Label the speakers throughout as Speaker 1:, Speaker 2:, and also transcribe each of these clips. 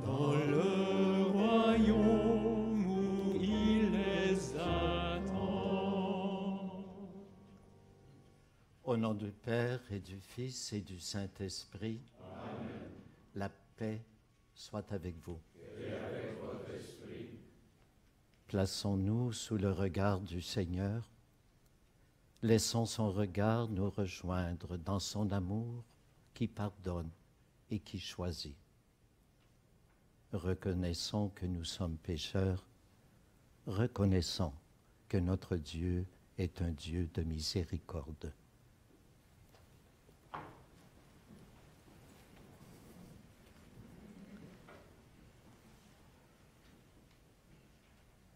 Speaker 1: dans le royaume où il les attend.
Speaker 2: Au nom du Père et du Fils et du Saint-Esprit,
Speaker 3: Amen.
Speaker 2: la paix soit avec vous.
Speaker 3: Et avec votre esprit.
Speaker 2: Plaçons-nous sous le regard du Seigneur. Laissons son regard nous rejoindre dans son amour qui pardonne et qui choisit. Reconnaissons que nous sommes pécheurs. Reconnaissons que notre Dieu est un Dieu de miséricorde.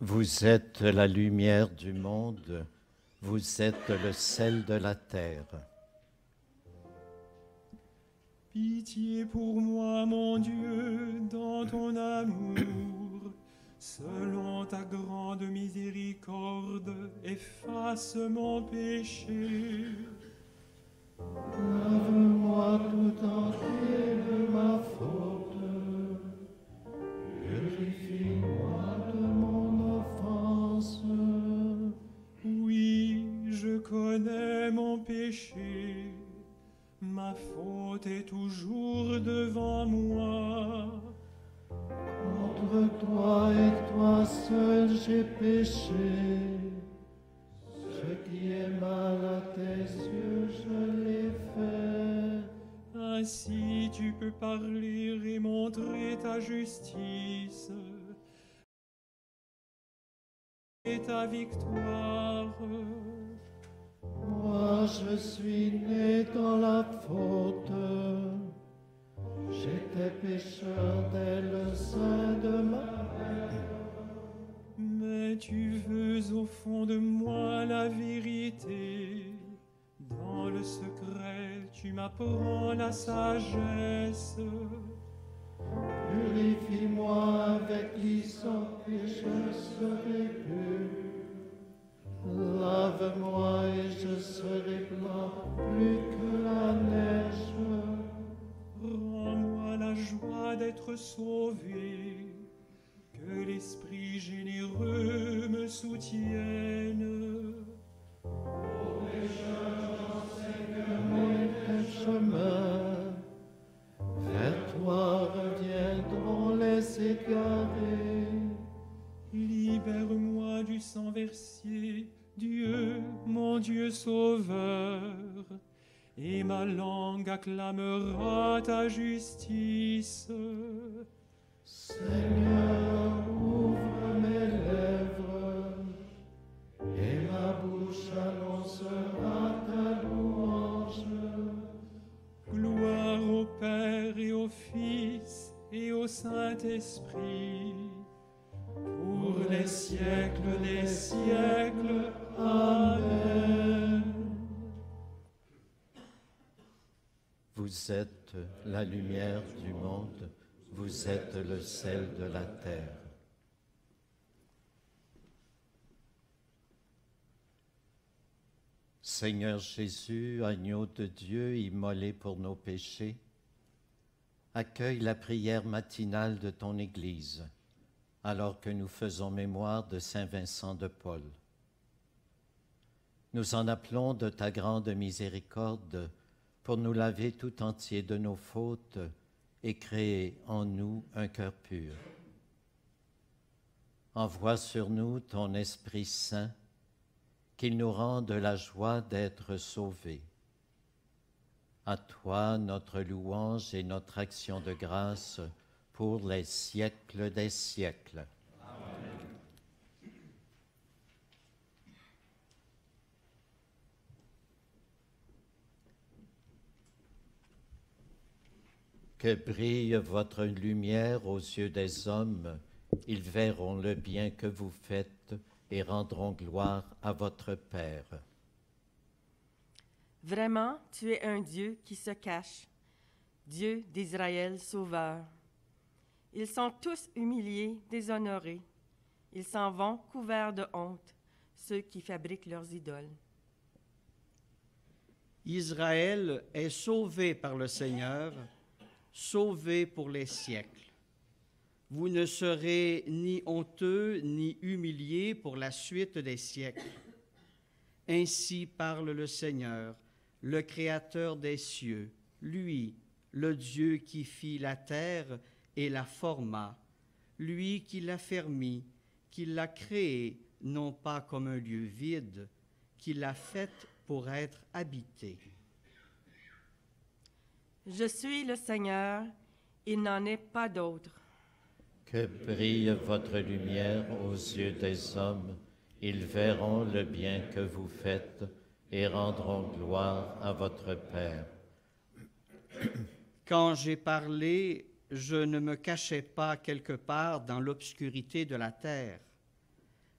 Speaker 2: Vous êtes la lumière du monde, vous êtes le sel de la terre.
Speaker 1: Pitié pour moi, mon Dieu, dans ton amour. Selon ta grande miséricorde, efface mon péché.
Speaker 4: Lave-moi tout entier de ma faute. Purifie-moi de mon offense.
Speaker 1: Oui, je connais mon péché. Ma faute est toujours devant moi.
Speaker 4: Contre toi et toi seul j'ai péché. Ce qui est mal à tes yeux, je l'ai fait.
Speaker 1: Ainsi tu peux parler et montrer ta justice et ta victoire.
Speaker 4: Moi je suis né dans la faute. J'étais pécheur dès le sein de ma mère.
Speaker 1: Mais tu veux au fond de moi la vérité. Dans le secret, tu m'apprends la sagesse.
Speaker 4: Purifie-moi avec l'hysope et je serai pur. Lave-moi et je serai blanc plus que la neige.
Speaker 1: Rends-moi la joie d'être sauvé. Que l'Esprit généreux me soutienne.
Speaker 4: Ô pécheurs, enseigne-moi tes chemins. Vers toi reviendront les égarés.
Speaker 1: Libère-moi du sang versé, Dieu, mon Dieu sauveur, et ma langue acclamera ta justice.
Speaker 4: Seigneur, ouvre mes lèvres, et ma bouche annoncera ta louange.
Speaker 1: Gloire au Père et au Fils et au Saint-Esprit, pour les siècles des siècles. Amen.
Speaker 2: Vous êtes la lumière du monde, vous êtes le sel de la terre. Seigneur Jésus, agneau de Dieu, immolé pour nos péchés, accueille la prière matinale de ton Église, alors que nous faisons mémoire de Saint Vincent de Paul. Nous en appelons de ta grande miséricorde pour nous laver tout entier de nos fautes et créer en nous un cœur pur. Envoie sur nous ton Esprit Saint, qu'il nous rende la joie d'être sauvés. À toi notre louange et notre action de grâce pour les siècles des siècles.
Speaker 3: Amen.
Speaker 2: Que brille votre lumière aux yeux des hommes, ils verront le bien que vous faites et rendront gloire à votre Père.
Speaker 5: Vraiment, tu es un Dieu qui se cache, Dieu d'Israël sauveur. Ils sont tous humiliés, déshonorés. Ils s'en vont couverts de honte, ceux qui fabriquent leurs idoles.
Speaker 6: Israël est sauvé par le Seigneur, sauvé pour les siècles. Vous ne serez ni honteux ni humiliés pour la suite des siècles. Ainsi parle le Seigneur, le Créateur des cieux, lui, le Dieu qui fit la terre et la forma, lui qui l'a fermie, qui l'a créée, non pas comme un lieu vide, qui l'a faite pour être habitée.
Speaker 5: Je suis le Seigneur, il n'en est pas d'autre.
Speaker 2: Que brille votre lumière aux yeux des hommes, ils verront le bien que vous faites et rendront gloire à votre Père.
Speaker 6: Quand j'ai parlé, je ne me cachais pas quelque part dans l'obscurité de la terre.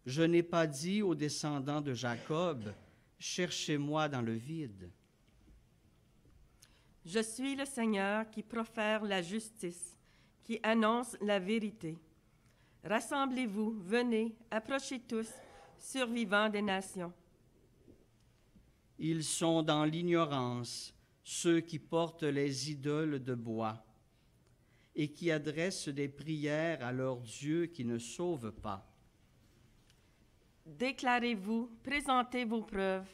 Speaker 6: Je n'ai pas dit aux descendants de Jacob, « Cherchez-moi dans le vide ».
Speaker 5: Je suis le Seigneur qui profère la justice, qui annonce la vérité. Rassemblez-vous, venez, approchez tous, survivants des nations.
Speaker 6: Ils sont dans l'ignorance, ceux qui portent les idoles de bois et qui adressent des prières à leur Dieu qui ne sauve pas.
Speaker 5: Déclarez-vous, présentez vos preuves,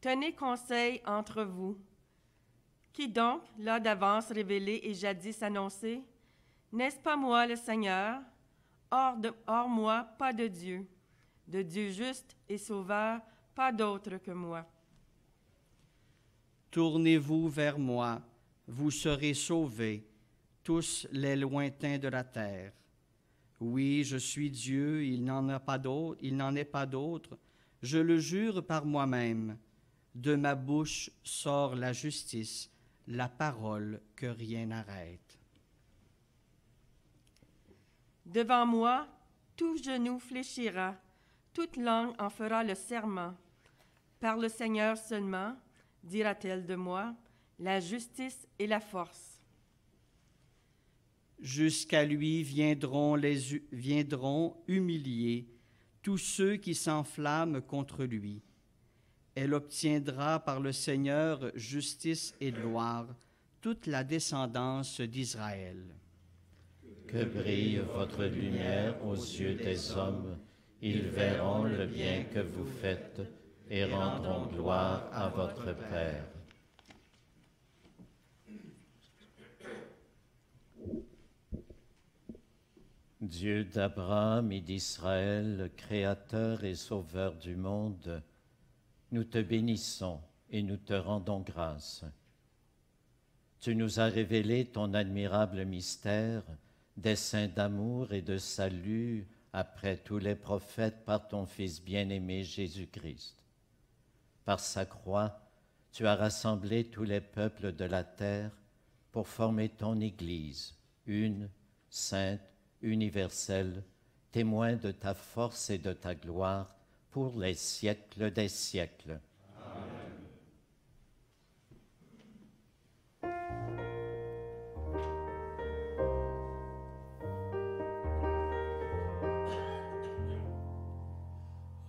Speaker 5: tenez conseil entre vous. Qui donc l'a d'avance révélé et jadis annoncé? N'est-ce pas moi le Seigneur? Hors moi, pas de Dieu juste et sauveur, pas d'autre que moi.
Speaker 6: Tournez-vous vers moi, vous serez sauvés, tous les lointains de la terre. Oui, je suis Dieu, il n'en est pas d'autre. Je le jure par moi-même. De ma bouche sort la justice, la parole que rien n'arrête.
Speaker 5: Devant moi, tout genou fléchira, toute langue en fera le serment. Par le Seigneur seulement, dira-t-elle de moi, la justice et la force.
Speaker 6: Jusqu'à lui viendront humiliés tous ceux qui s'enflamment contre lui. Elle obtiendra par le Seigneur justice et gloire, toute la descendance d'Israël.
Speaker 2: Que brille votre lumière aux yeux des hommes, ils verront le bien que vous faites et rendront gloire à votre Père. Dieu d'Abraham et d'Israël, Créateur et Sauveur du monde, nous te bénissons et nous te rendons grâce. Tu nous as révélé ton admirable mystère, dessein d'amour et de salut après tous les prophètes par ton Fils bien-aimé Jésus-Christ. Par sa croix, tu as rassemblé tous les peuples de la terre pour former ton Église, une, sainte, universelle, témoin de ta force et de ta gloire pour les siècles des siècles.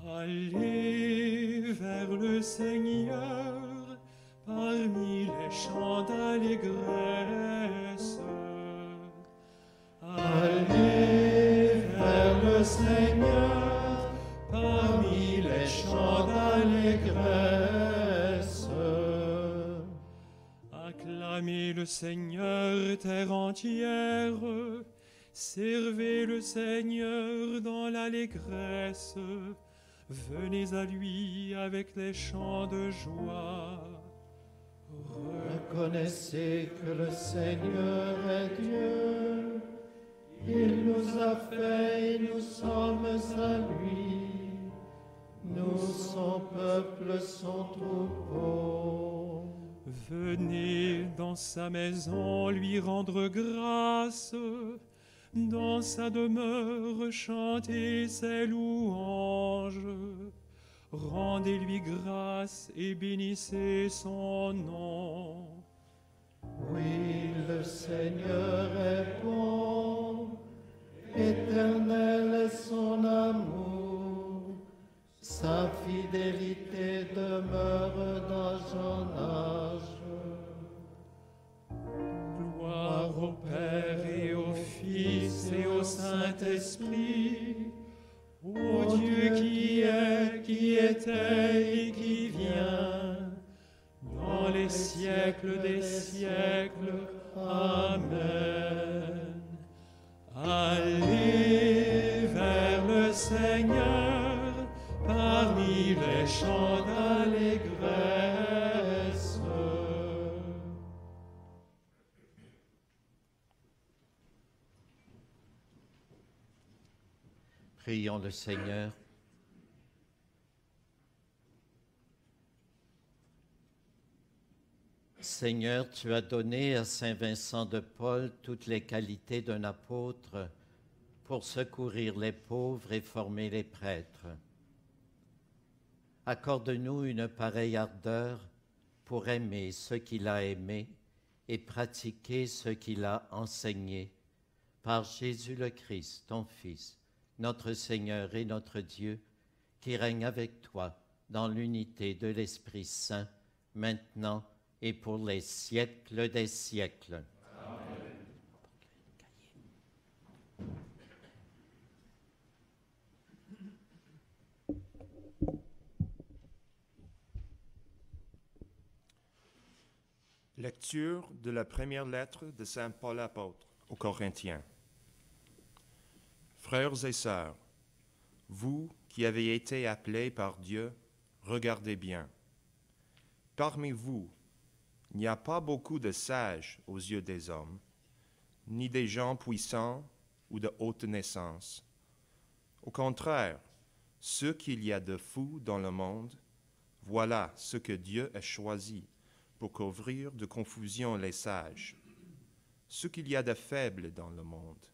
Speaker 1: Allez vers le Seigneur parmi les chants d'allégresse. Allez vers le Seigneur parmi les chants d'allégresse. Acclamez le Seigneur, terre entière. Servez le Seigneur dans l'allégresse. Venez à lui avec les chants de joie.
Speaker 4: Reconnaissez que le Seigneur est Dieu. Il nous a fait et nous sommes à lui. Nous, son peuple, son troupeau.
Speaker 1: Venez dans sa maison lui rendre grâce. Dans sa demeure, chantez ses louanges. Rendez-lui grâce et bénissez son nom.
Speaker 4: Oui, le Seigneur est bon, éternel est son amour. Sa fidélité demeure d'âge en âge.
Speaker 1: Gloire au Père et au Fils et au Saint-Esprit, ô Dieu qui est, qui était et qui vient, dans les siècles des siècles. Amen. Allez vers le Seigneur parmi les chants d'allégresse.
Speaker 2: Prions le Seigneur. Seigneur, tu as donné à Saint Vincent de Paul toutes les qualités d'un apôtre pour secourir les pauvres et former les prêtres. Accorde-nous une pareille ardeur pour aimer ce qu'il a aimé et pratiquer ce qu'il a enseigné. Par Jésus le Christ, ton Fils, notre Seigneur et notre Dieu, qui règne avec toi dans l'unité de l'Esprit Saint, maintenant et pour les siècles des siècles.
Speaker 3: Amen.
Speaker 7: Lecture de la première lettre de Saint Paul apôtre aux Corinthiens. Frères et sœurs, vous qui avez été appelés par Dieu, regardez bien. Parmi vous, il n'y a pas beaucoup de sages aux yeux des hommes, ni des gens puissants ou de haute naissance. Au contraire, ce qu'il y a de fou dans le monde, voilà ce que Dieu a choisi pour couvrir de confusion les sages. Ce qu'il y a de faible dans le monde,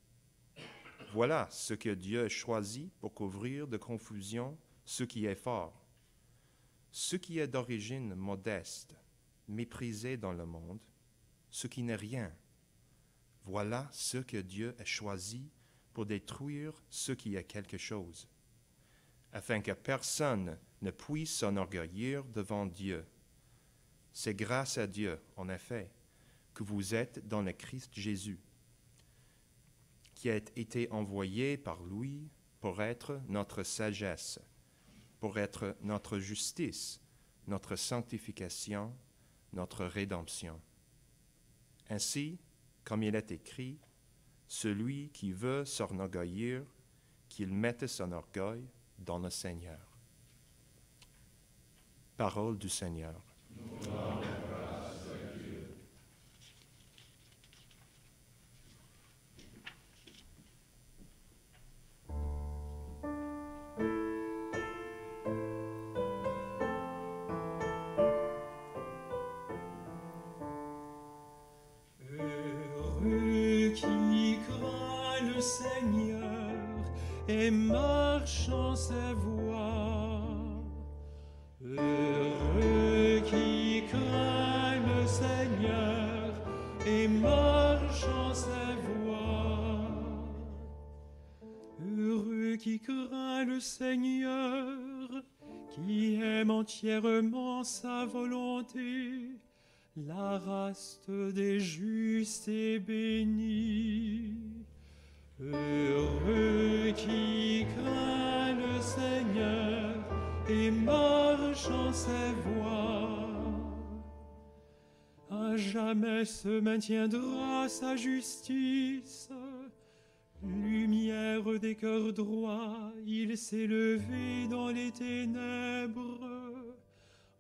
Speaker 7: voilà ce que Dieu a choisi pour couvrir de confusion ce qui est fort. Ce qui est d'origine modeste, méprisé dans le monde, ce qui n'est rien. Voilà ce que Dieu a choisi pour détruire ce qui est quelque chose, afin que personne ne puisse s'enorgueillir devant Dieu. C'est grâce à Dieu, en effet, que vous êtes dans le Christ Jésus, qui a été envoyé par lui pour être notre sagesse, pour être notre justice, notre sanctification, notre rédemption. Ainsi, comme il est écrit, celui qui veut s'enorgueillir, qu'il mette son orgueil dans le Seigneur. Parole du Seigneur.
Speaker 1: Heureux qui craint le Seigneur et marche en ses voies. Heureux qui craint le Seigneur et marche en ses voies. Heureux qui craint le Seigneur, qui aime entièrement sa volonté. La race des justes est bénie. Heureux qui craint le Seigneur et marche en ses voies. À jamais se maintiendra sa justice. Lumière des cœurs droits, il s'est levé dans les ténèbres.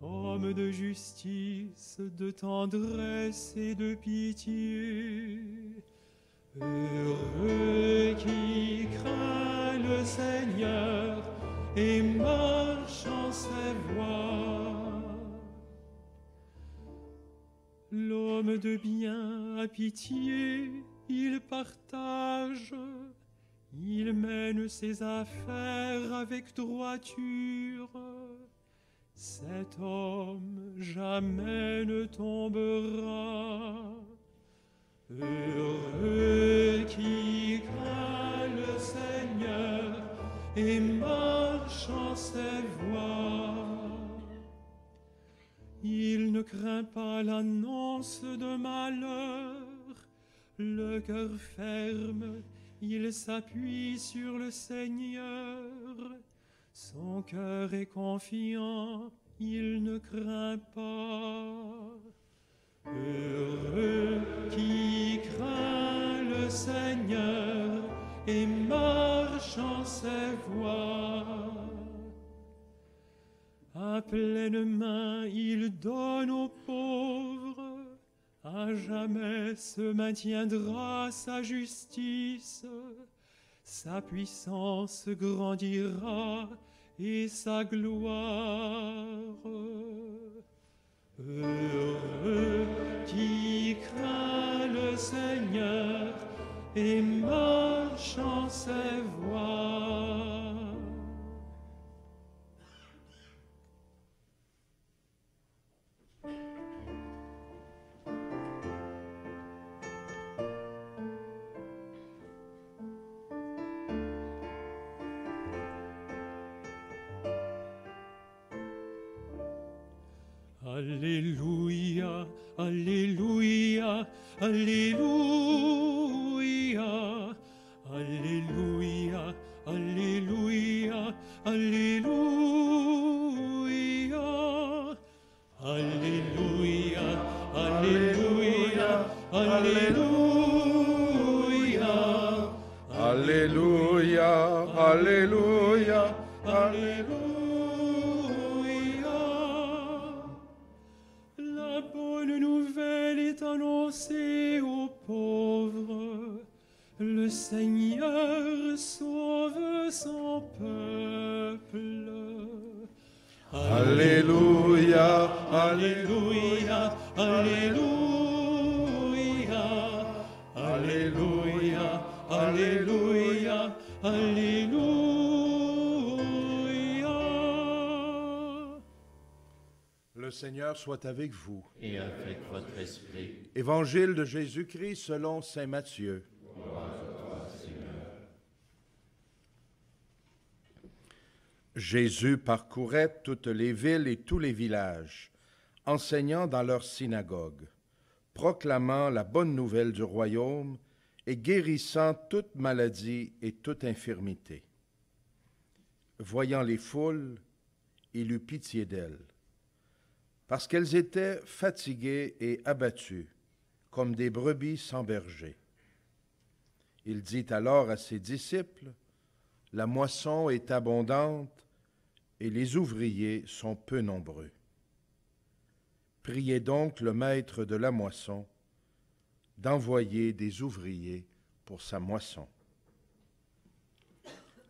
Speaker 1: Homme de justice, de tendresse et de pitié. Heureux qui craint le Seigneur et marche en ses voies. L'homme de bien a pitié, il partage, il mène ses affaires avec droiture. Cet homme jamais ne tombera. Heureux qui craint le Seigneur et marche en ses voies. Il ne craint pas l'annonce de malheur, le cœur ferme, il s'appuie sur le Seigneur. Son cœur est confiant, il ne craint pas. Heureux qui craint le Seigneur et marche en ses voies. À pleine main, il donne aux pauvres. À jamais se maintiendra sa justice. Sa puissance grandira et sa gloire. Heureux qui craint le Seigneur et marche en ses voies. Alléluia, Alléluia, Alléluia, Alléluia, Alléluia, Alléluia, Alléluia, Alléluia, Alléluia,
Speaker 4: Alléluia, Alléluia, Alléluia.
Speaker 1: La bonne nouvelle est annoncée aux pauvres. Le Seigneur sauve son peuple.
Speaker 4: Alléluia,
Speaker 1: Alléluia, Alléluia, Alléluia, Alléluia, Alléluia.
Speaker 4: Le Seigneur soit avec vous.
Speaker 2: Et avec votre esprit.
Speaker 4: Évangile de Jésus-Christ selon saint Matthieu. Jésus parcourait toutes les villes et tous les villages, enseignant dans leurs synagogues, proclamant la bonne nouvelle du royaume et guérissant toute maladie et toute infirmité. Voyant les foules, il eut pitié d'elles, parce qu'elles étaient fatiguées et abattues, comme des brebis sans berger. Il dit alors à ses disciples, « La moisson est abondante et les ouvriers sont peu nombreux. Priez donc le maître de la moisson d'envoyer des ouvriers pour sa moisson. »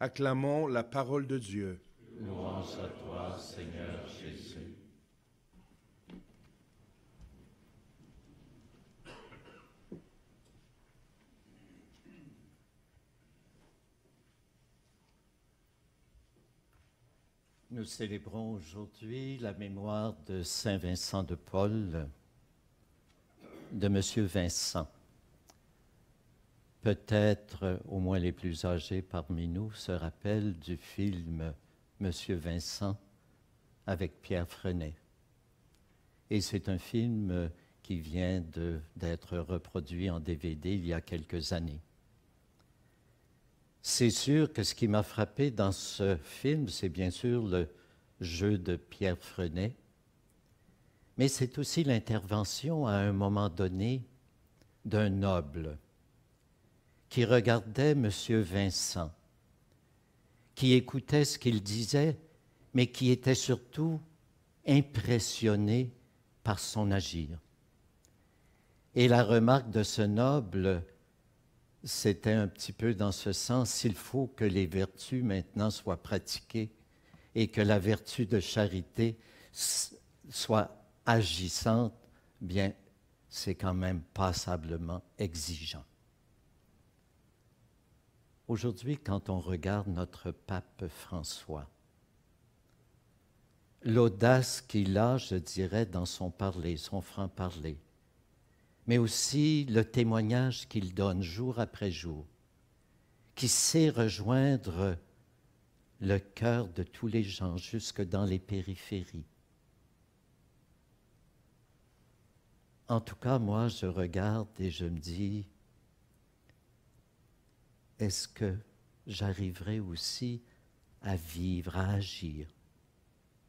Speaker 4: Acclamons la parole de Dieu.
Speaker 2: Louange à toi, Seigneur Jésus. Nous célébrons aujourd'hui la mémoire de Saint Vincent de Paul, de Monsieur Vincent. Peut-être, au moins les plus âgés parmi nous, se rappellent du film Monsieur Vincent avec Pierre Freinet. Et c'est un film qui vient d'être reproduit en DVD il y a quelques années. C'est sûr que ce qui m'a frappé dans ce film, c'est bien sûr le jeu de Pierre Freinet, mais c'est aussi l'intervention à un moment donné d'un noble qui regardait M. Vincent, qui écoutait ce qu'il disait, mais qui était surtout impressionné par son agir. Et la remarque de ce noble, c'était un petit peu dans ce sens, il faut que les vertus maintenant soient pratiquées et que la vertu de charité soit agissante, bien, c'est quand même passablement exigeant. Aujourd'hui, quand on regarde notre pape François, l'audace qu'il a, je dirais, dans son parler, son franc-parler, mais aussi le témoignage qu'il donne jour après jour, qui sait rejoindre le cœur de tous les gens, jusque dans les périphéries. En tout cas, moi, je regarde et je me dis, est-ce que j'arriverai aussi à vivre, à agir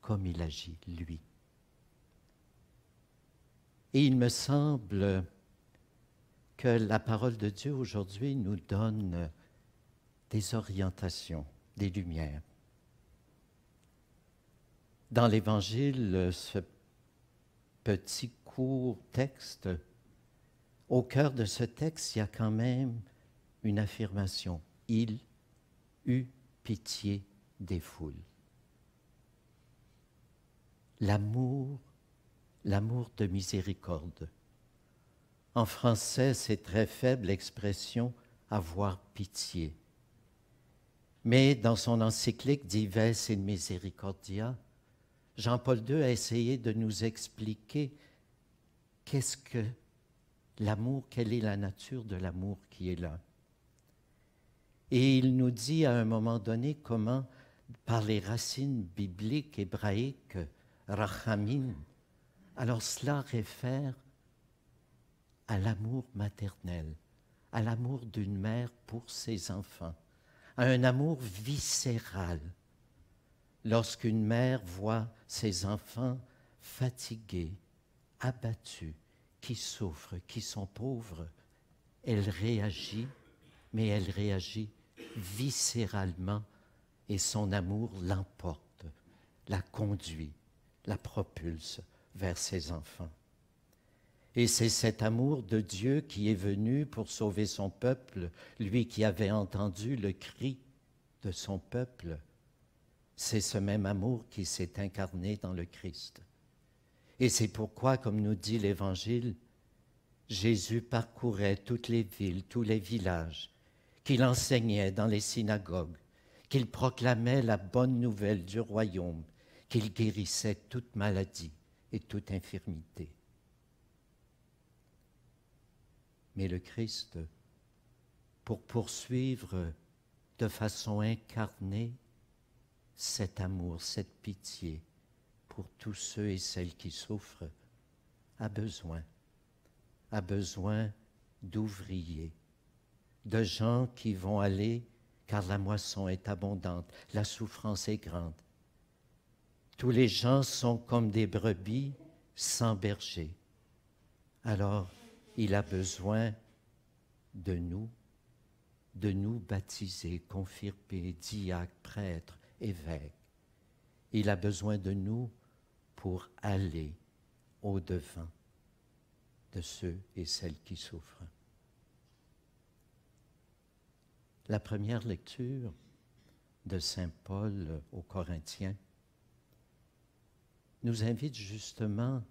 Speaker 2: comme il agit, lui? Et il me semble que la parole de Dieu aujourd'hui nous donne des orientations, des lumières. Dans l'Évangile, ce petit court texte, au cœur de ce texte, il y a quand même une affirmation. Il eut pitié des foules. L'amour de miséricorde. En français, c'est très faible l'expression « avoir pitié ». Mais dans son encyclique Dives in Misericordia, Jean-Paul II a essayé de nous expliquer qu'est-ce que l'amour, quelle est la nature de l'amour qui est là. Et il nous dit à un moment donné comment, par les racines bibliques hébraïques, rachamim, alors cela réfère à l'amour maternel, à l'amour d'une mère pour ses enfants, à un amour viscéral. Lorsqu'une mère voit ses enfants fatigués, abattus, qui souffrent, qui sont pauvres, elle réagit, mais elle réagit viscéralement et son amour l'emporte, la conduit, la propulse vers ses enfants. Et c'est cet amour de Dieu qui est venu pour sauver son peuple, lui qui avait entendu le cri de son peuple. C'est ce même amour qui s'est incarné dans le Christ. Et c'est pourquoi, comme nous dit l'Évangile, Jésus parcourait toutes les villes, tous les villages, qu'il enseignait dans les synagogues, qu'il proclamait la bonne nouvelle du royaume, qu'il guérissait toute maladie et toute infirmité. Mais le Christ, pour poursuivre de façon incarnée cet amour, cette pitié pour tous ceux et celles qui souffrent, a besoin d'ouvriers, de gens qui vont aller, car la moisson est abondante, la souffrance est grande. Tous les gens sont comme des brebis sans berger. Alors, il a besoin de nous baptiser, confirmer, diacres, prêtres, évêques. Il a besoin de nous pour aller au-devant de ceux et celles qui souffrent. La première lecture de Saint Paul aux Corinthiens nous invite justement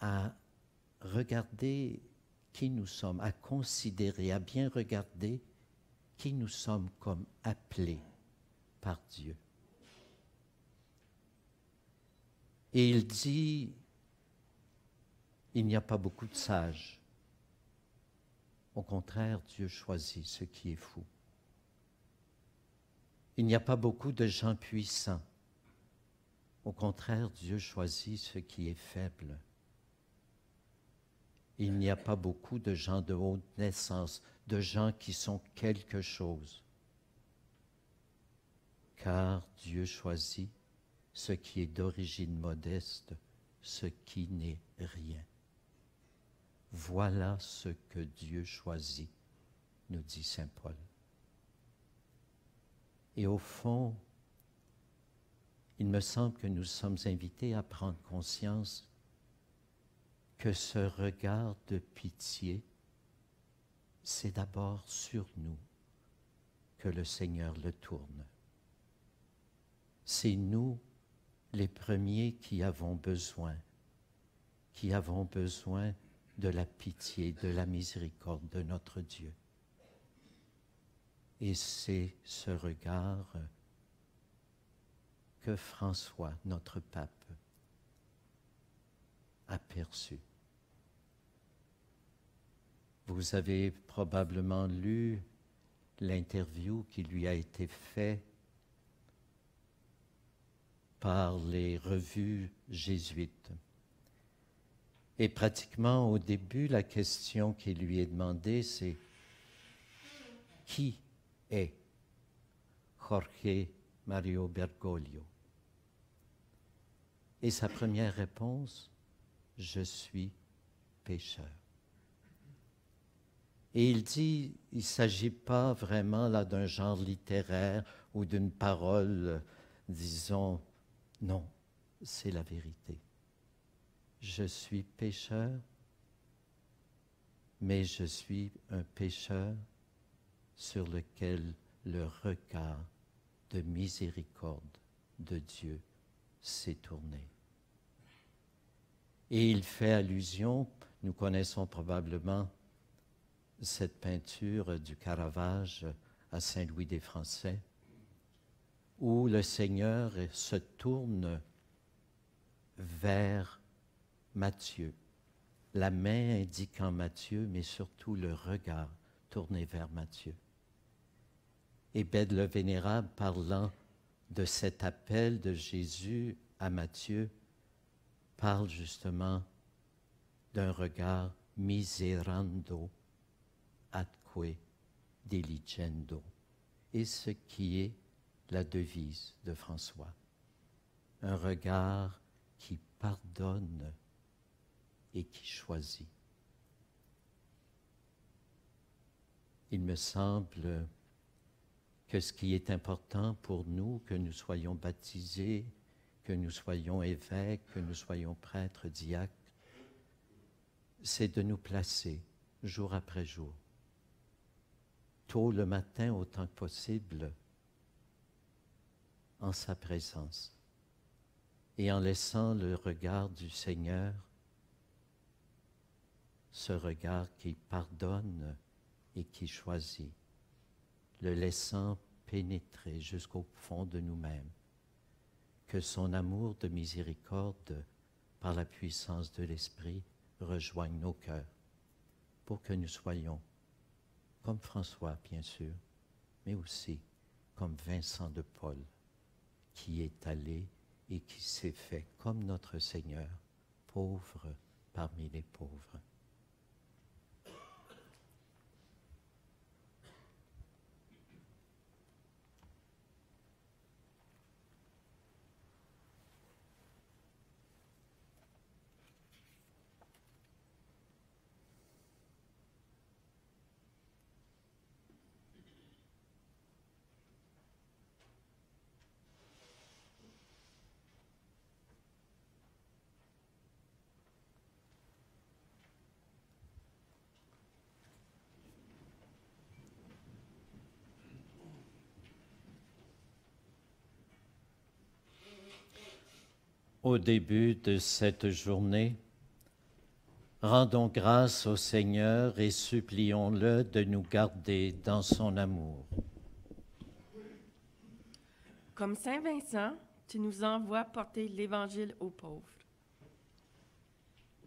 Speaker 2: à regarder qui nous sommes, à considérer, à bien regarder qui nous sommes comme appelés par Dieu. Et il dit, il n'y a pas beaucoup de sages. Au contraire, Dieu choisit ce qui est fou. Il n'y a pas beaucoup de gens puissants. Au contraire, Dieu choisit ce qui est faible. Il n'y a pas beaucoup de gens de haute naissance, de gens qui sont quelque chose. Car Dieu choisit ce qui est d'origine modeste, ce qui n'est rien. Voilà ce que Dieu choisit, nous dit saint Paul. Et au fond, il me semble que nous sommes invités à prendre conscience que ce regard de pitié, c'est d'abord sur nous que le Seigneur le tourne. C'est nous les premiers qui avons besoin de la pitié, de la miséricorde de notre Dieu. Et c'est ce regard que François, notre pape, a perçu. Vous avez probablement lu l'interview qui lui a été faite par les revues jésuites. Et pratiquement au début, la question qui lui est demandée, c'est qui est Jorge Mario Bergoglio? Et sa première réponse, je suis pécheur. Et il dit, il ne s'agit pas vraiment là d'un genre littéraire ou d'une parole, disons, non, c'est la vérité. Je suis pécheur, mais je suis un pécheur sur lequel le regard de miséricorde de Dieu s'est tourné. Et il fait allusion, nous connaissons probablement cette peinture du Caravage à Saint-Louis des Français, où le Seigneur se tourne vers Matthieu, la main indiquant Matthieu, mais surtout le regard tourné vers Matthieu. Et Bède le Vénérable, parlant de cet appel de Jésus à Matthieu, parle justement d'un regard miserando atque diligendo, et ce qui est la devise de François. Un regard qui pardonne et qui choisit. Il me semble que ce qui est important pour nous, que nous soyons baptisés, que nous soyons évêques, que nous soyons prêtres, diacres, c'est de nous placer jour après jour, tôt le matin autant que possible, en sa présence et en laissant le regard du Seigneur, ce regard qui pardonne et qui choisit, le laissant pénétrer jusqu'au fond de nous-mêmes, que son amour de miséricorde, par la puissance de l'Esprit, rejoigne nos cœurs, pour que nous soyons comme François, bien sûr, mais aussi comme Vincent de Paul, qui est allé et qui s'est fait comme notre Seigneur, pauvre parmi les pauvres. Au début de cette journée, rendons grâce au Seigneur et supplions-le de nous garder dans son amour.
Speaker 5: Comme Saint Vincent, tu nous envoies porter l'Évangile aux pauvres.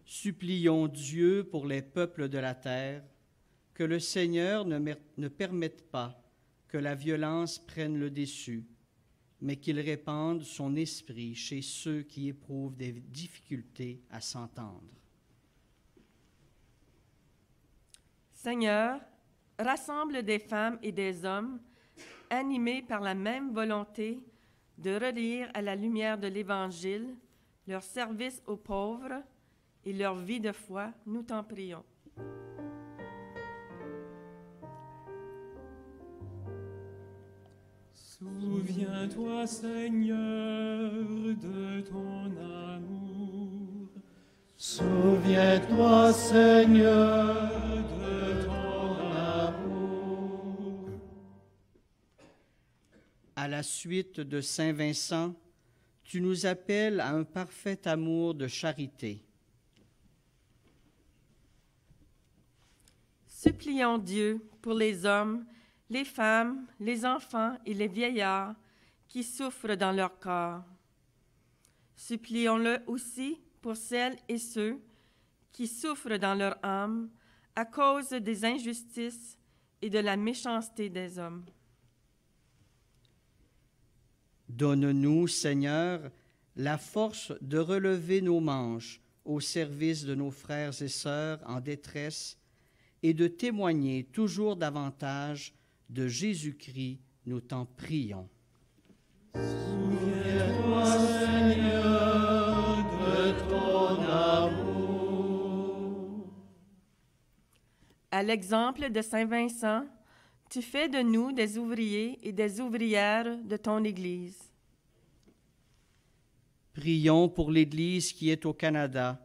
Speaker 6: Supplions Dieu pour les peuples de la terre, que le Seigneur ne permette pas que la violence prenne le dessus, mais qu'il répande son esprit chez ceux qui éprouvent des difficultés à s'entendre.
Speaker 5: Seigneur, rassemble des femmes et des hommes animés par la même volonté de relire à la lumière de l'Évangile leur service aux pauvres et leur vie de foi, nous t'en prions.
Speaker 1: Souviens-toi, Seigneur, de ton amour.
Speaker 2: Souviens-toi, Seigneur,
Speaker 1: de ton
Speaker 2: amour.
Speaker 6: À la suite de Saint Vincent, tu nous appelles à un parfait amour de charité.
Speaker 5: Supplions Dieu pour les hommes, les femmes, les enfants et les vieillards qui souffrent dans leur corps. Supplions-le aussi pour celles et ceux qui souffrent dans leur âme à cause des injustices et de la méchanceté des hommes.
Speaker 6: Donne-nous, Seigneur, la force de relever nos manches au service de nos frères et sœurs en détresse et de témoigner toujours davantage De Jésus-Christ, nous t'en prions.
Speaker 2: Souviens-toi, Seigneur, de ton amour.
Speaker 5: À l'exemple de Saint Vincent, tu fais de nous des ouvriers et des ouvrières de ton Église.
Speaker 6: Prions pour l'Église qui est au Canada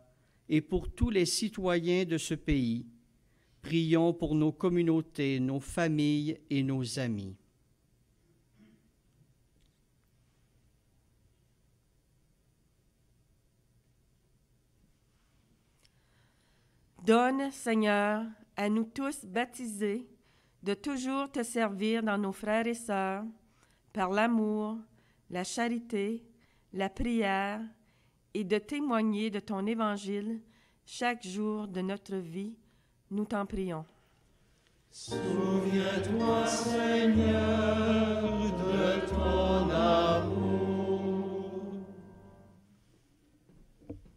Speaker 6: et pour tous les citoyens de ce pays. Prions pour nos communautés, nos familles et nos amis.
Speaker 5: Donne, Seigneur, à nous tous baptisés, de toujours te servir dans nos frères et sœurs, par l'amour, la charité, la prière, et de témoigner de ton évangile chaque jour de notre vie. Nous t'en prions.
Speaker 2: Souviens-toi, Seigneur, de ton amour.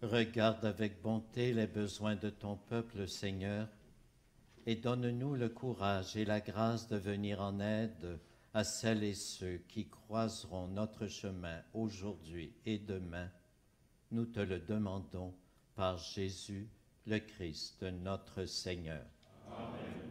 Speaker 2: Regarde avec bonté les besoins de ton peuple, Seigneur, et donne-nous le courage et la grâce de venir en aide à celles et ceux qui croiseront notre chemin aujourd'hui et demain. Nous te le demandons par Jésus, le Christ, notre Seigneur.
Speaker 3: Amen.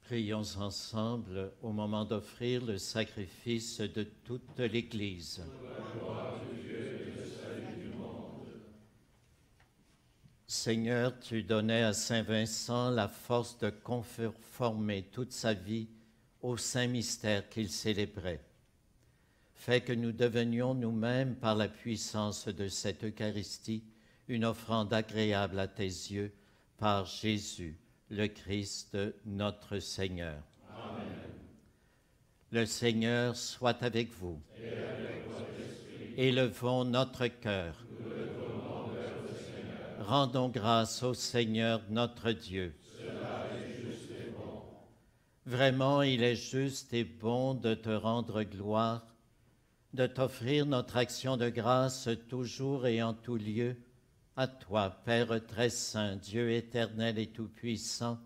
Speaker 2: Prions ensemble au moment d'offrir le sacrifice de toute l'Église. Seigneur, tu donnais à Saint Vincent la force de conformer toute sa vie au saint mystère qu'il célébrait. Fais que nous devenions nous-mêmes, par la puissance de cette Eucharistie, une offrande agréable à tes yeux, par Jésus, le Christ, notre Seigneur.
Speaker 3: Amen.
Speaker 2: Le Seigneur soit avec vous.
Speaker 3: Et avec votre esprit.
Speaker 2: Élevons notre cœur.
Speaker 3: Nous le tournons vers le Seigneur.
Speaker 2: Rendons grâce au Seigneur notre Dieu.
Speaker 3: Cela est juste et bon.
Speaker 2: Vraiment, il est juste et bon de te rendre gloire, de t'offrir notre action de grâce toujours et en tout lieu, à toi, Père très saint, Dieu éternel et tout-puissant,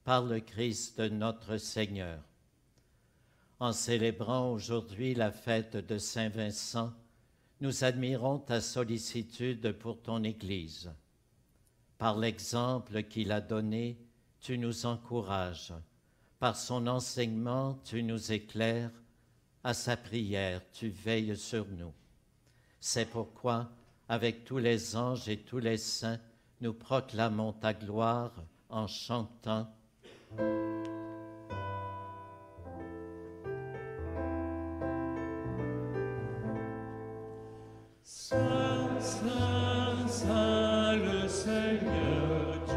Speaker 2: par le Christ notre Seigneur. En célébrant aujourd'hui la fête de Saint Vincent, Nous admirons ta sollicitude pour ton Église. Par l'exemple qu'il a donné, tu nous encourages. Par son enseignement, tu nous éclaires. À sa prière, tu veilles sur nous. C'est pourquoi, avec tous les anges et tous les saints, nous proclamons ta gloire en chantant.
Speaker 1: Saint, Saint, Saint, le Seigneur, Dieu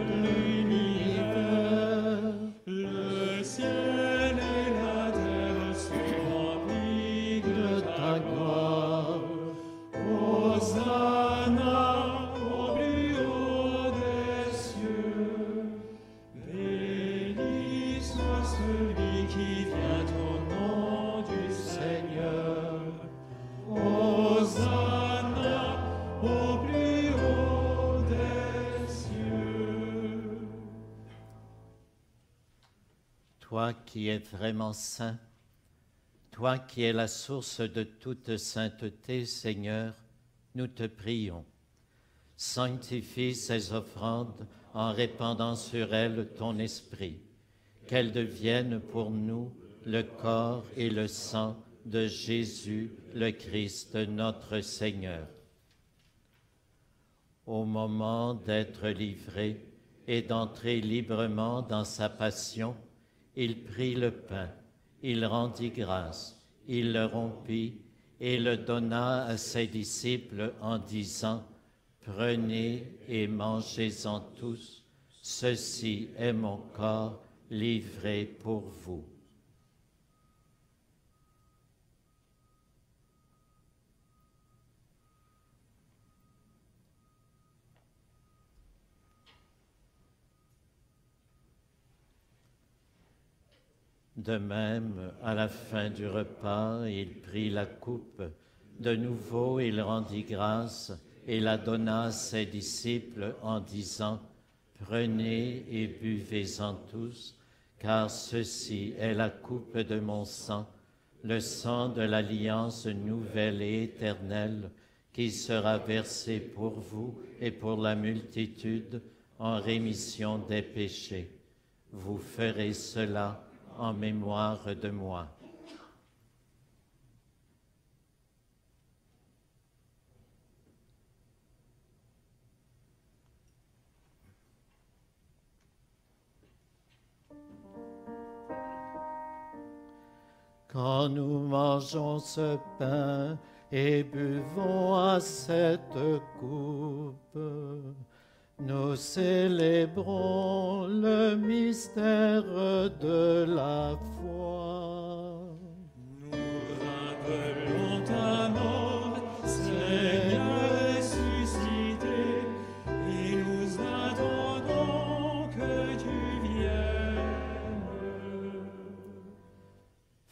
Speaker 1: de l'univers, le ciel et la terre sont remplis de ta gloire. Hosanna au plus haut des cieux. Béni soit celui qui vient au nom du Seigneur. Hosanna au plus haut des cieux.
Speaker 2: Toi qui es vraiment saint, toi qui es la source de toute sainteté, Seigneur, nous te prions. Sanctifie ces offrandes en répandant sur elles ton esprit, qu'elles deviennent pour nous le corps et le sang de Jésus, le Christ, notre Seigneur. Au moment d'être livré et d'entrer librement dans sa passion, il prit le pain, il rendit grâce, il le rompit et le donna à ses disciples en disant, « Prenez et mangez-en tous, ceci est mon corps livré pour vous. » De même, à la fin du repas, il prit la coupe. De nouveau, il rendit grâce et la donna à ses disciples en disant, « Prenez et buvez-en tous, car ceci est la coupe de mon sang, le sang de l'alliance nouvelle et éternelle, qui sera versé pour vous et pour la multitude en rémission des péchés. Vous ferez cela en mémoire de moi. » Quand nous mangeons ce pain et buvons à cette coupe, nous célébrons le mystère de la foi.
Speaker 1: Nous rappelons ta mort, Seigneur ressuscité, et nous attendons que tu viennes.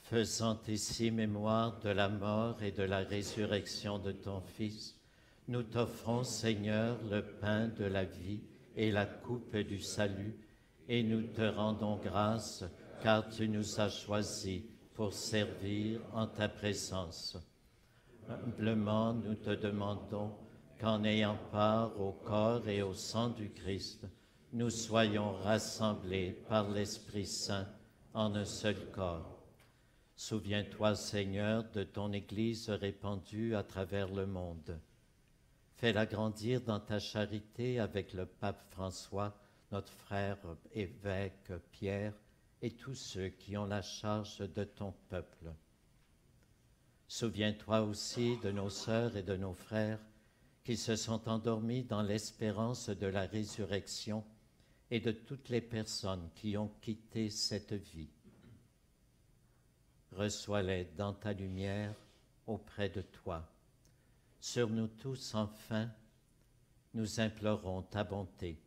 Speaker 2: Faisant ici mémoire de la mort et de la résurrection de ton Fils, nous t'offrons, Seigneur, le pain de la vie et la coupe du salut, et nous te rendons grâce, car tu nous as choisis pour servir en ta présence. Humblement, nous te demandons qu'en ayant part au corps et au sang du Christ, nous soyons rassemblés par l'Esprit Saint en un seul corps. Souviens-toi, Seigneur, de ton Église répandue à travers le monde. Fais-la grandir dans ta charité avec le pape François, notre frère évêque Pierre et tous ceux qui ont la charge de ton peuple. Souviens-toi aussi de nos sœurs et de nos frères qui se sont endormis dans l'espérance de la résurrection et de toutes les personnes qui ont quitté cette vie. Reçois-les dans ta lumière auprès de toi. Sur nous tous, enfin, nous implorons ta bonté.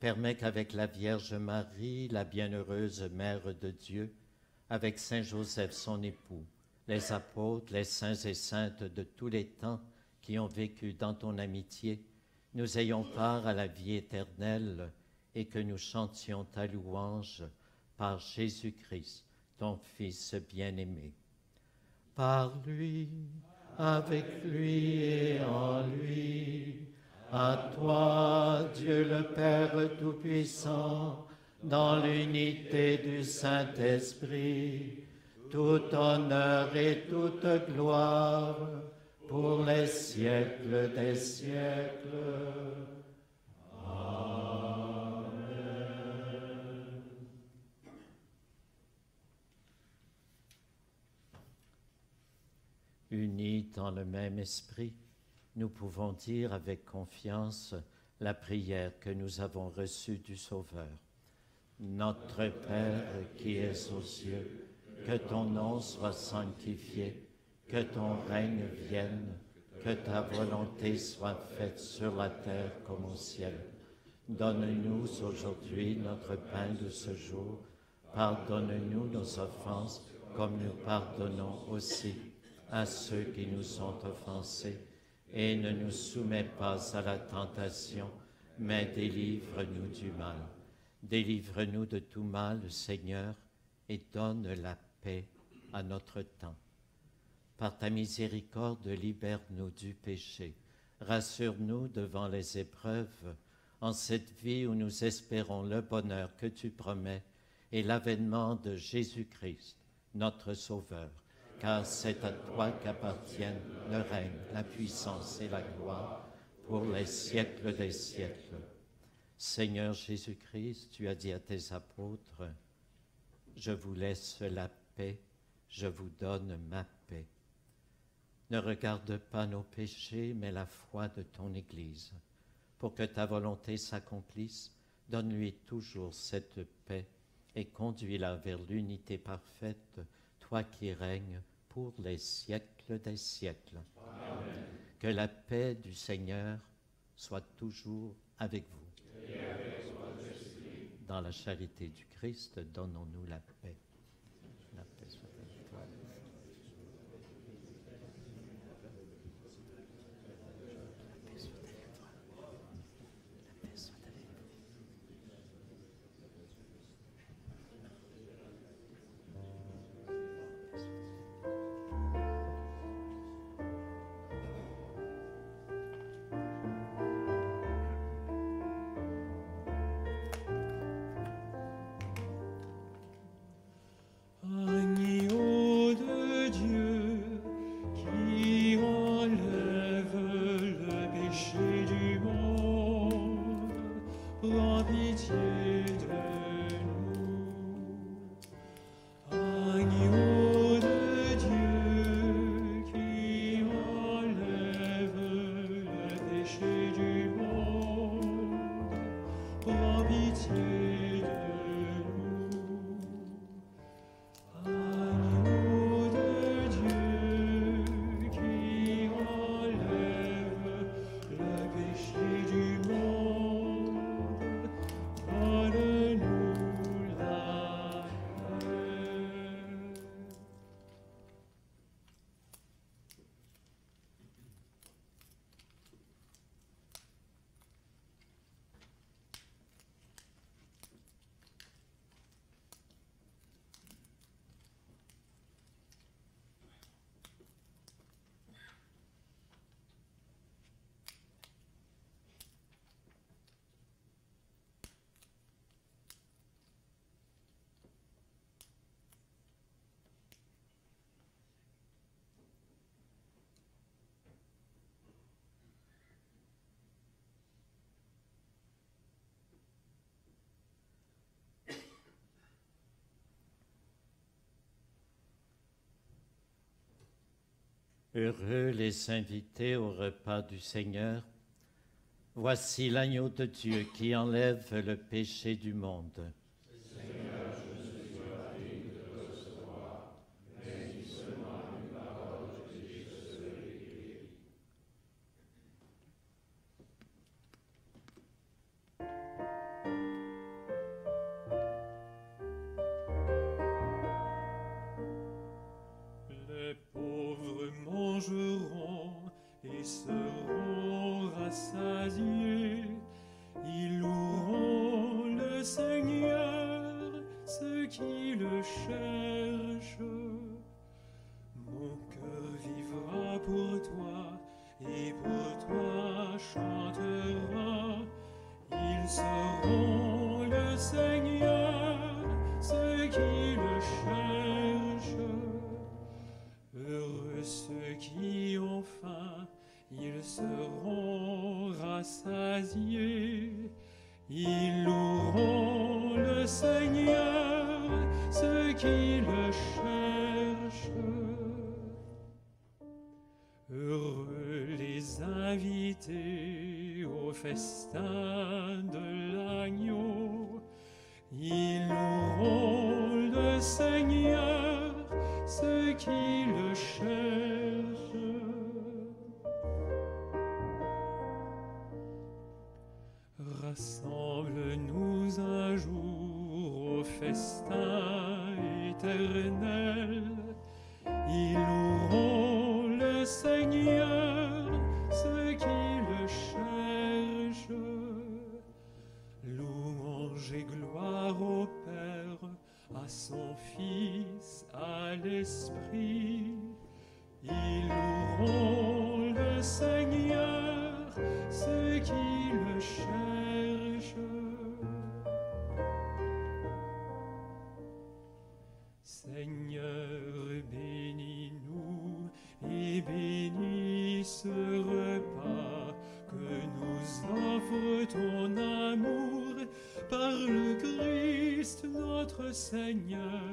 Speaker 2: Permets qu'avec la Vierge Marie, la bienheureuse Mère de Dieu, avec Saint Joseph son époux, les apôtres, les saints et saintes de tous les temps qui ont vécu dans ton amitié, nous ayons part à la vie éternelle et que nous chantions ta louange par Jésus-Christ, ton Fils bien-aimé. Par lui, avec lui et en lui. À toi, Dieu le Père Tout-Puissant, dans l'unité du Saint-Esprit, tout honneur et toute gloire pour les siècles des siècles. Unis dans le même esprit, nous pouvons dire avec confiance la prière que nous avons reçue du Sauveur. Notre Père qui es aux cieux, que ton nom soit sanctifié, que ton règne vienne, que ta volonté soit faite sur la terre comme au ciel. Donne-nous aujourd'hui notre pain de ce jour. Pardonne-nous nos offenses, comme nous pardonnons aussi à ceux qui nous ont offensés. Et ne nous soumets pas à la tentation, mais délivre-nous du mal. Délivre-nous de tout mal, Seigneur, et donne la paix à notre temps. Par ta miséricorde, libère-nous du péché. Rassure-nous devant les épreuves, en cette vie où nous espérons le bonheur que tu promets et l'avènement de Jésus-Christ, notre Sauveur. Car c'est à toi qu'appartiennent le règne, la puissance et la gloire pour les siècles des siècles. Seigneur Jésus-Christ, tu as dit à tes apôtres, « Je vous laisse la paix, je vous donne ma paix. » Ne regarde pas nos péchés, mais la foi de ton Église. Pour que ta volonté s'accomplisse, donne-lui toujours cette paix et conduis-la vers l'unité parfaite, toi qui règnes pour les siècles des siècles.
Speaker 3: Amen.
Speaker 2: Que la paix du Seigneur soit toujours avec vous.
Speaker 3: Et avec votre esprit.
Speaker 2: Dans la charité du Christ, donnons-nous la paix. La paix soit avec toi.
Speaker 1: Agneau de Dieu qui enlève le péché du monde, prends pitié de nous. Agneau de Dieu qui enlève le péché du monde, prends pitié de nous. Agneau de Dieu qui enlève le péché du monde, donne-nous la paix.
Speaker 2: Heureux les invités au repas du Seigneur. Voici l'agneau de Dieu qui enlève le péché du monde.
Speaker 1: Les pauvres mangeront et seront rassasiés. Ils loueront le Seigneur loueront le Seigneur, ceux qui le cherchent. Heureux ceux qui ont faim, ils seront rassasiés. Ils loueront le Seigneur, ceux qui le cherchent. Heureux les invités au festin de l'agneau. Ils loueront le Seigneur, ceux qui le cherchent. Rassemble-nous un jour au festin éternel. Ils loueront le Seigneur, ceux qui le cherchent. Louange et gloire au Père, à son Fils, à l'Esprit. Ils loueront le Seigneur, ceux qui le cherchent. Seigneur, bénis-nous et bénis ce repas que nous offre ton amour par le Christ notre Seigneur.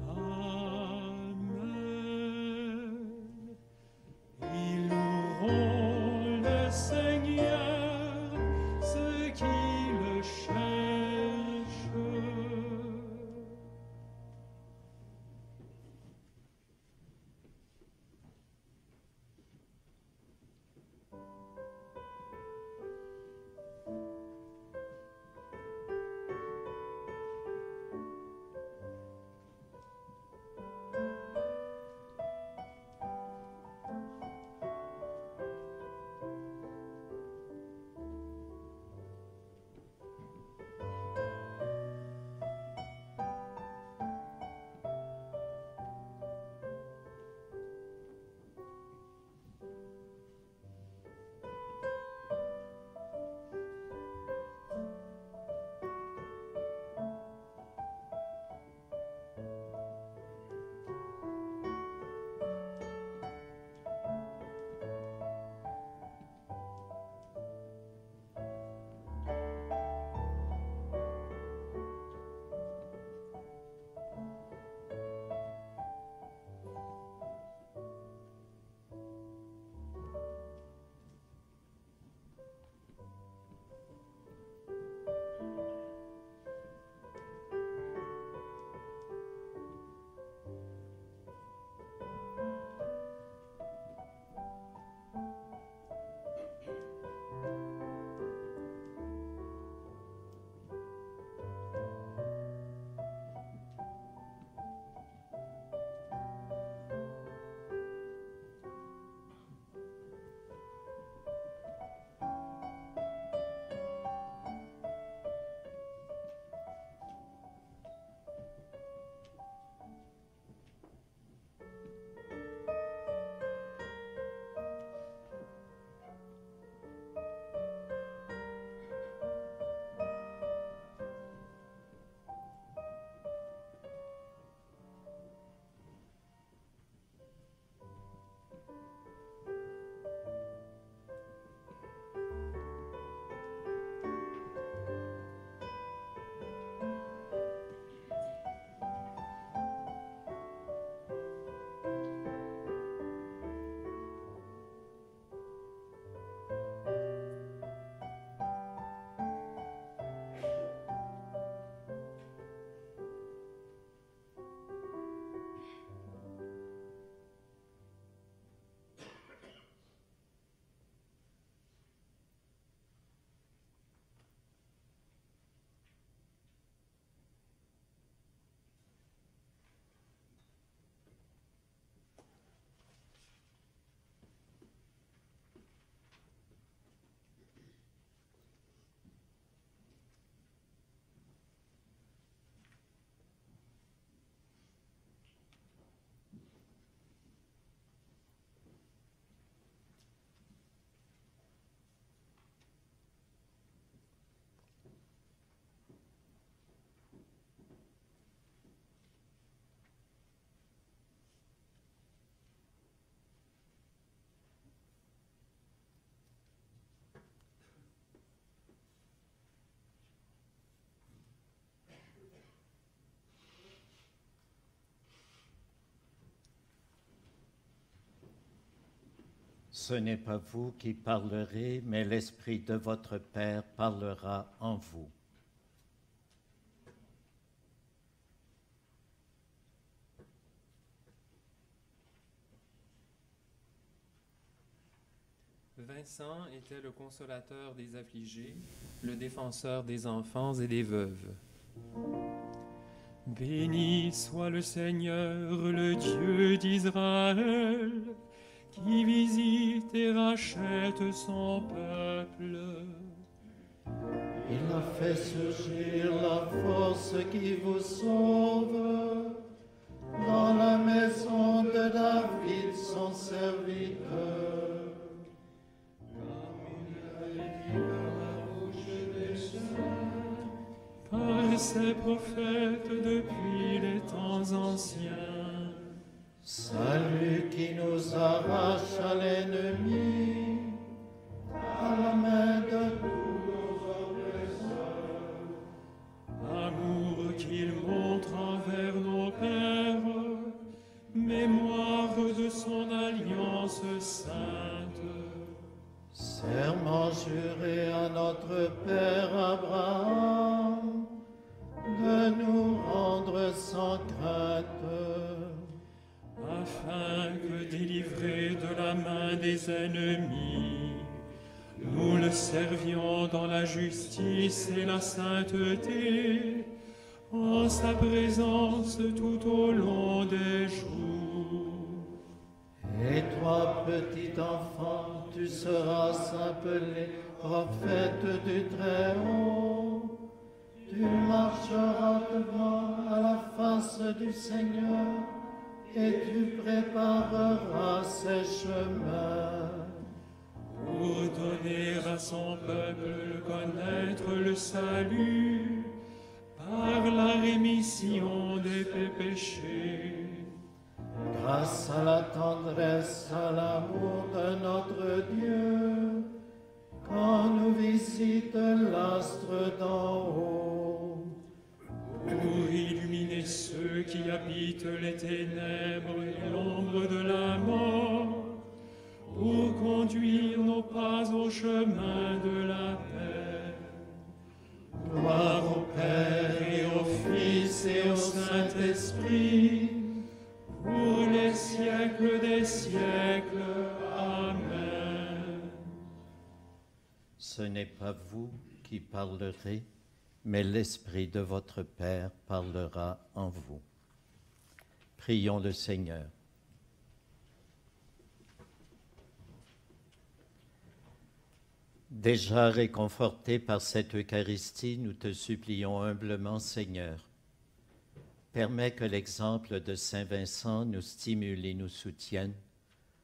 Speaker 1: Amen. Ils loueront le Seigneur, ceux qui le cherchent.
Speaker 2: Ce n'est pas vous qui parlerez, mais l'Esprit de votre Père parlera en vous.
Speaker 1: Vincent était le consolateur des affligés, le défenseur des enfants et des veuves. Béni soit le Seigneur, le Dieu d'Israël, qui visite et rachète son peuple.
Speaker 2: Il a fait surgir la force qui vous sauve dans la maison de David, son serviteur.
Speaker 1: Par ses prophètes depuis les temps anciens.
Speaker 2: Salut qui nous arrache à l'ennemi, à la main de tous nos oppresseurs.
Speaker 1: Amour qu'il montre envers nos pères, mémoire de son alliance sainte.
Speaker 2: Serment juré à notre Père Abraham, de nous rendre sans crainte.
Speaker 1: Afin que, délivrés de la main des ennemis, nous le servions dans la justice et la sainteté, en sa présence tout au long des jours.
Speaker 2: Et toi, petit enfant, tu seras appelé prophète du Très-Haut. Tu marcheras devant à la face du Seigneur, et tu prépareras ses chemins.
Speaker 1: Pour donner à son peuple connaître le salut par la rémission des péchés.
Speaker 2: Grâce à la tendresse, à l'amour de notre Dieu, quand nous visite l'astre d'en haut.
Speaker 1: Pour illuminer ceux qui habitent les ténèbres et l'ombre de la mort, pour conduire nos pas au chemin de la paix. Gloire au Père et au Fils et au Saint-Esprit, pour les siècles des siècles. Amen.
Speaker 2: Ce n'est pas vous qui parlerez, mais l'Esprit de votre Père parlera en vous. Prions le Seigneur. Déjà réconfortés par cette Eucharistie, nous te supplions humblement, Seigneur. Permets que l'exemple de Saint Vincent nous stimule et nous soutienne,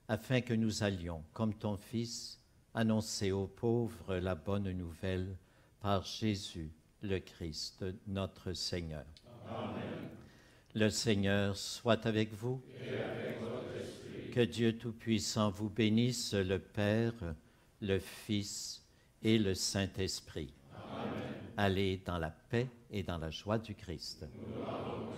Speaker 2: afin que nous allions, comme ton Fils, annoncer aux pauvres la bonne nouvelle par Jésus, le Christ, notre Seigneur.
Speaker 3: Amen.
Speaker 2: Le Seigneur soit avec vous.
Speaker 3: Et avec votre esprit.
Speaker 2: Que Dieu Tout-Puissant vous bénisse, le Père, le Fils et le Saint-Esprit.
Speaker 3: Amen.
Speaker 2: Allez dans la paix et dans la joie du Christ.
Speaker 3: Nous l'avons